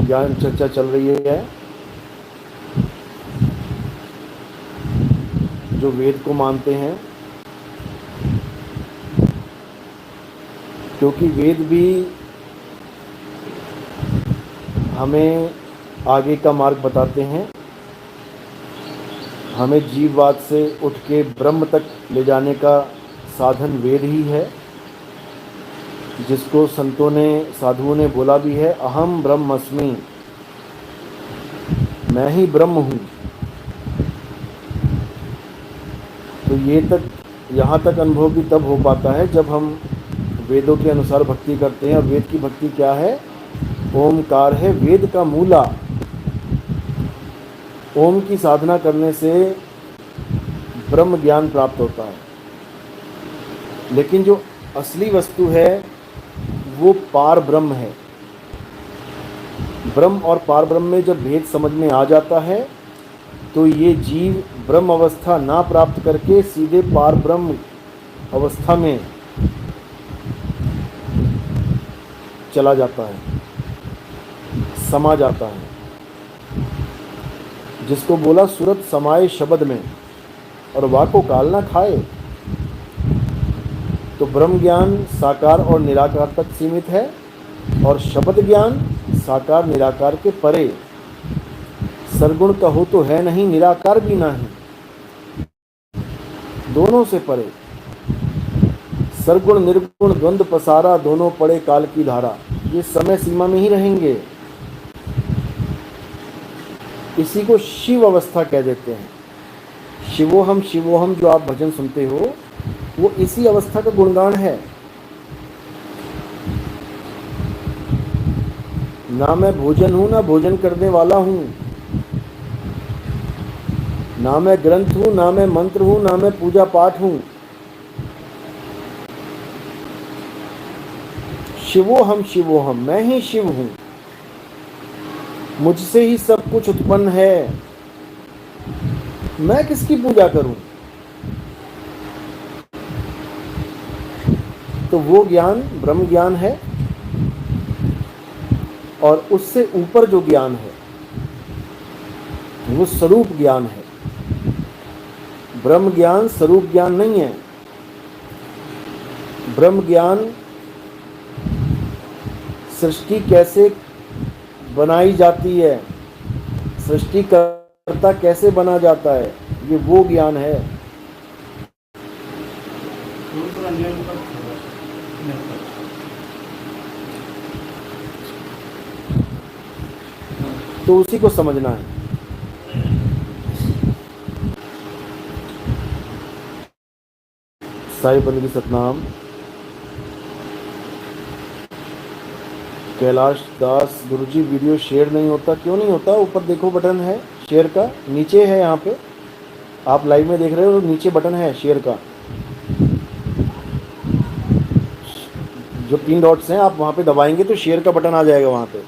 ज्ञान चर्चा चल रही है जो वेद को मानते हैं, क्योंकि वेद भी हमें आगे का मार्ग बताते हैं। हमें जीववाद से उठ के ब्रह्म तक ले जाने का साधन वेद ही है, जिसको संतों ने, साधुओं ने बोला भी है, अहम ब्रह्मस्मि, मैं ही ब्रह्म हूँ। तो ये तक, यहाँ तक अनुभव भी तब हो पाता है जब हम वेदों के अनुसार भक्ति करते हैं। और वेद की भक्ति क्या है? ओमकार है वेद का मूला। ओम की साधना करने से ब्रह्म ज्ञान प्राप्त होता है। लेकिन जो असली वस्तु है वो पार ब्रह्म है। ब्रह्म और पार ब्रह्म में जब भेद समझ में आ जाता है तो ये जीव ब्रह्म अवस्था ना प्राप्त करके सीधे पार ब्रह्म अवस्था में चला जाता है, समा जाता है। जिसको बोला सूरत समाये शब्द में और वाको काल ना खाए। तो ब्रह्म ज्ञान साकार और निराकार तक सीमित है और शब्द ज्ञान साकार निराकार के परे। सरगुण कहो तो है नहीं, निराकार भी नहीं, दोनों से परे। सरगुण निर्गुण द्वंद्व पसारा, दोनों पड़े काल की धारा। ये समय सीमा में ही रहेंगे। इसी को शिव अवस्था कह देते हैं। शिवोहम शिवोहम जो आप भजन सुनते हो वो इसी अवस्था का गुणगान है। ना मैं भोजन हूं, ना भोजन करने वाला हूं, ना मैं ग्रंथ हूं, ना मैं मंत्र हूं, ना मैं पूजा पाठ हूं। शिवोहम शिवोहम, मैं ही शिव हूं, मुझसे ही सब कुछ उत्पन्न है, मैं किसकी पूजा करूं? तो वो ज्ञान ब्रह्म ज्ञान है। और उससे ऊपर जो ज्ञान है वो स्वरूप ज्ञान है। ब्रह्म ज्ञान स्वरूप ज्ञान नहीं है। ब्रह्म ज्ञान सृष्टि कैसे बनाई जाती है, सृष्टिकर्ता कैसे बना जाता है, ये वो ज्ञान है। तो उसी को समझना है। साई बंदगी सतनाम। कैलाश दास गुरुजी, वीडियो शेयर नहीं होता, क्यों नहीं होता? ऊपर देखो बटन है शेयर का, नीचे है। यहाँ पे आप लाइव में देख रहे हो, नीचे बटन है शेयर का, जो 3 डॉट्स हैं, आप वहाँ पे दबाएंगे तो शेयर का बटन आ जाएगा वहाँ पे।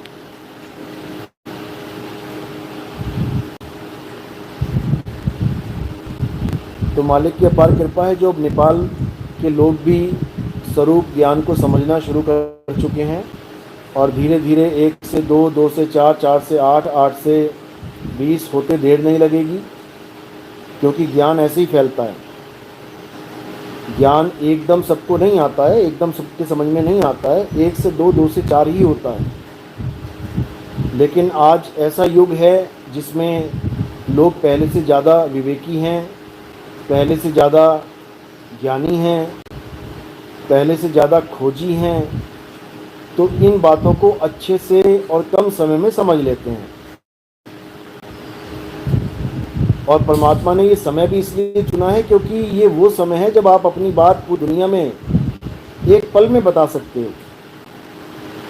तो मालिक की अपार कृपा है जो नेपाल के लोग भी स्वरूप ज्ञान को समझना शुरू कर चुके हैं। और धीरे धीरे 1 से 2, 2 से 4, 4 से 8, 8 से 20 होते देर नहीं लगेगी, क्योंकि ज्ञान ऐसे ही फैलता है। ज्ञान एकदम सबको नहीं आता है, एकदम सबके समझ में नहीं आता है। 1 से 2, 2 से 4 ही होता है। लेकिन आज ऐसा युग है जिसमें लोग पहले से ज़्यादा विवेकी हैं, पहले से ज़्यादा ज्ञानी हैं, पहले से ज़्यादा खोजी हैं। तो इन बातों को अच्छे से और कम समय में समझ लेते हैं। और परमात्मा ने ये समय भी इसलिए चुना है क्योंकि ये वो समय है जब आप अपनी बात पूरी दुनिया में एक पल में बता सकते हो।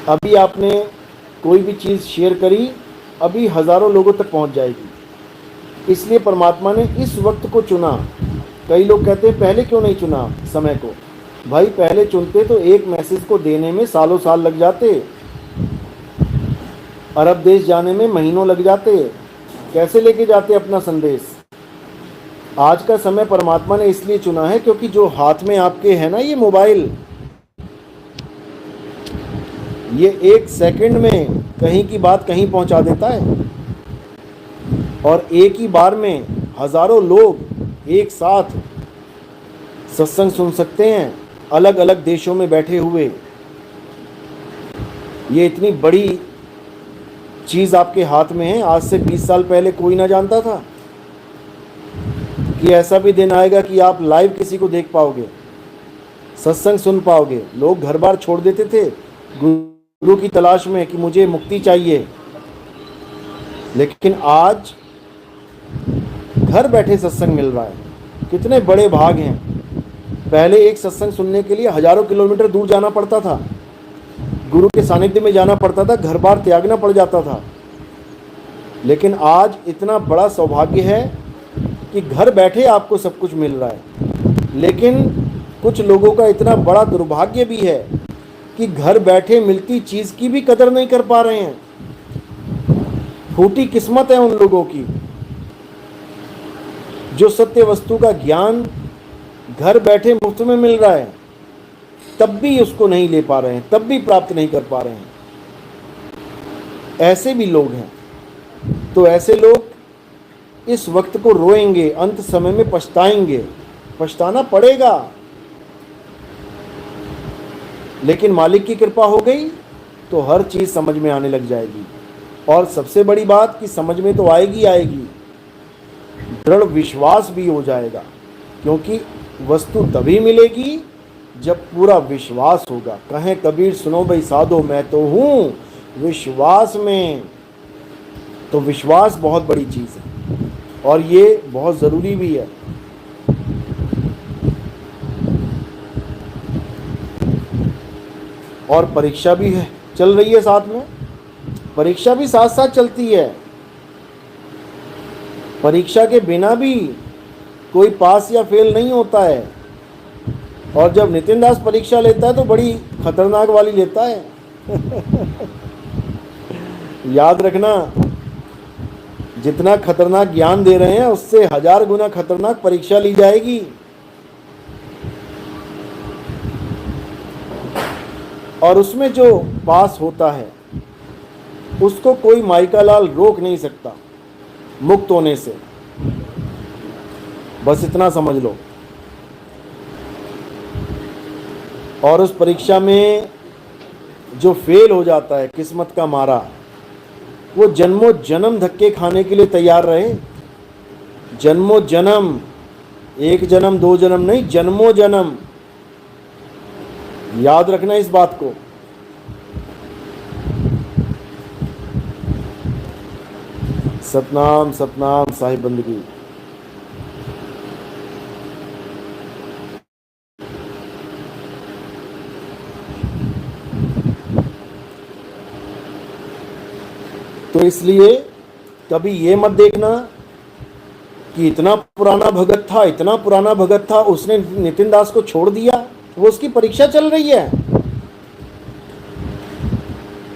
अभी आपने कोई भी चीज़ शेयर करी, अभी हज़ारों लोगों तक पहुंच जाएगी। इसलिए परमात्मा ने इस वक्त को चुना। कई लोग कहते हैं पहले क्यों नहीं चुना समय को? भाई पहले चुनते तो एक मैसेज को देने में सालों साल लग जाते, अरब देश जाने में महीनों लग जाते, कैसे लेके जाते अपना संदेश। आज का समय परमात्मा ने इसलिए चुना है क्योंकि जो हाथ में आपके है ना ये मोबाइल, ये 1 सेकंड में कहीं की बात कहीं पहुंचा देता है। और एक ही बार में हजारों लोग एक साथ सत्संग सुन सकते हैं, अलग अलग देशों में बैठे हुए। ये इतनी बड़ी चीज़ आपके हाथ में है। आज से 20 साल पहले कोई ना जानता था कि ऐसा भी दिन आएगा कि आप लाइव किसी को देख पाओगे, सत्संग सुन पाओगे। लोग घर बार छोड़ देते थे गुरु की तलाश में कि मुझे मुक्ति चाहिए, लेकिन आज घर बैठे सत्संग मिल रहा है। कितने बड़े भाग हैं। पहले एक सत्संग सुनने के लिए हजारों किलोमीटर दूर जाना पड़ता था, गुरु के सानिध्य में जाना पड़ता था, घर बार त्यागना पड़ जाता था। लेकिन आज इतना बड़ा सौभाग्य है कि घर बैठे आपको सब कुछ मिल रहा है। लेकिन कुछ लोगों का इतना बड़ा दुर्भाग्य भी है कि घर बैठे मिलती चीज़ की भी कदर नहीं कर पा रहे हैं। फूटी किस्मत है उन लोगों की जो सत्य वस्तु का ज्ञान घर बैठे मुफ्त में मिल रहा है, तब भी उसको नहीं ले पा रहे हैं, तब भी प्राप्त नहीं कर पा रहे हैं। ऐसे भी लोग हैं। तो ऐसे लोग इस वक्त को रोएंगे, अंत समय में पछताएंगे। पछताना पड़ेगा, लेकिन मालिक की कृपा हो गई तो हर चीज़ समझ में आने लग जाएगी। और सबसे बड़ी बात कि समझ में तो आएगी आएगी, दृढ़ विश्वास भी हो जाएगा। क्योंकि वस्तु तभी मिलेगी जब पूरा विश्वास होगा। कहें कबीर सुनो भाई साधो, मैं तो हूँ विश्वास में। तो विश्वास बहुत बड़ी चीज़ है और ये बहुत ज़रूरी भी है। और परीक्षा भी है, चल रही है साथ में। परीक्षा भी साथ साथ चलती है। परीक्षा के बिना भी कोई पास या फेल नहीं होता है। और जब नितिन दास परीक्षा लेता है तो बड़ी खतरनाक वाली लेता है। याद रखना, जितना खतरनाक ज्ञान दे रहे हैं उससे 1000 गुना खतरनाक परीक्षा ली जाएगी। और उसमें जो पास होता है उसको कोई माइका लाल रोक नहीं सकता मुक्त होने से। बस इतना समझ लो। और उस परीक्षा में जो फेल हो जाता है किस्मत का मारा, वो जन्मों जन्म धक्के खाने के लिए तैयार रहे। जन्मों जन्म, 1 जन्म 2 जन्म नहीं, जन्मों जन्म। याद रखना इस बात को। सतनाम सतनाम साहिब बंदगी। तो इसलिए कभी ये मत देखना कि इतना पुराना भगत था, इतना पुराना भगत था, उसने नितिन दास को छोड़ दिया। वो उसकी परीक्षा चल रही है,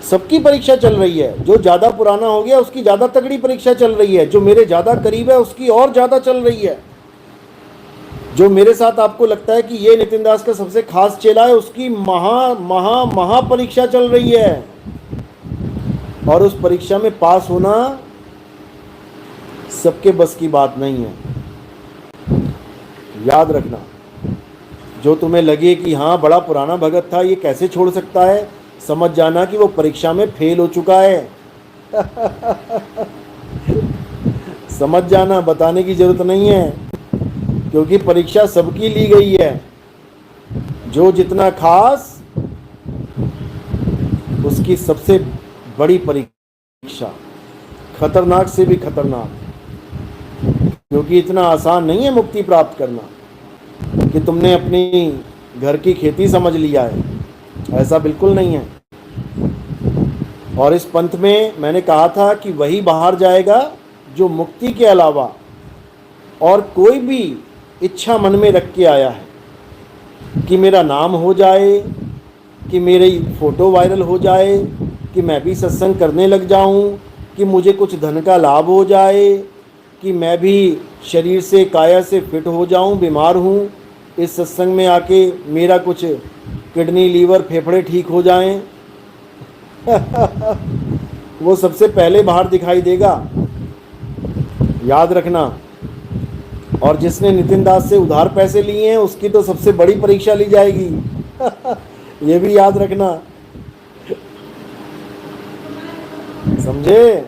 सबकी परीक्षा चल रही है। जो ज़्यादा पुराना हो गया उसकी ज़्यादा तगड़ी परीक्षा चल रही है, जो मेरे ज़्यादा करीब है उसकी और ज़्यादा चल रही है। जो मेरे साथ आपको लगता है कि ये नितिन दास का सबसे खास चेला है, उसकी महा महा महा परीक्षा चल रही है। और उस परीक्षा में पास होना सबके बस की बात नहीं है। याद रखना, जो तुम्हें लगे कि हाँ बड़ा पुराना भगत था, ये कैसे छोड़ सकता है, समझ जाना कि वो परीक्षा में फेल हो चुका है। समझ जाना, बताने की जरूरत नहीं है, क्योंकि परीक्षा सबकी ली गई है। जो जितना खास उसकी सबसे बड़ी परीक्षा, खतरनाक से भी खतरनाक। क्योंकि इतना आसान नहीं है मुक्ति प्राप्त करना कि तुमने अपनी घर की खेती समझ लिया है, ऐसा बिल्कुल नहीं है। और इस पंथ में मैंने कहा था कि वही बाहर जाएगा जो मुक्ति के अलावा और कोई भी इच्छा मन में रख के आया है कि मेरा नाम हो जाए, कि मेरी फ़ोटो वायरल हो जाए, कि मैं भी सत्संग करने लग जाऊं, कि मुझे कुछ धन का लाभ हो जाए, कि मैं भी शरीर से काया से फिट हो जाऊं, बीमार हूं, इस सत्संग में आके मेरा कुछ किडनी लीवर फेफड़े ठीक हो जाएं। वो सबसे पहले बाहर दिखाई देगा, याद रखना। और जिसने नितिन दास से उधार पैसे लिए हैं उसकी तो सबसे बड़ी परीक्षा ली जाएगी। ये भी याद रखना, समझे।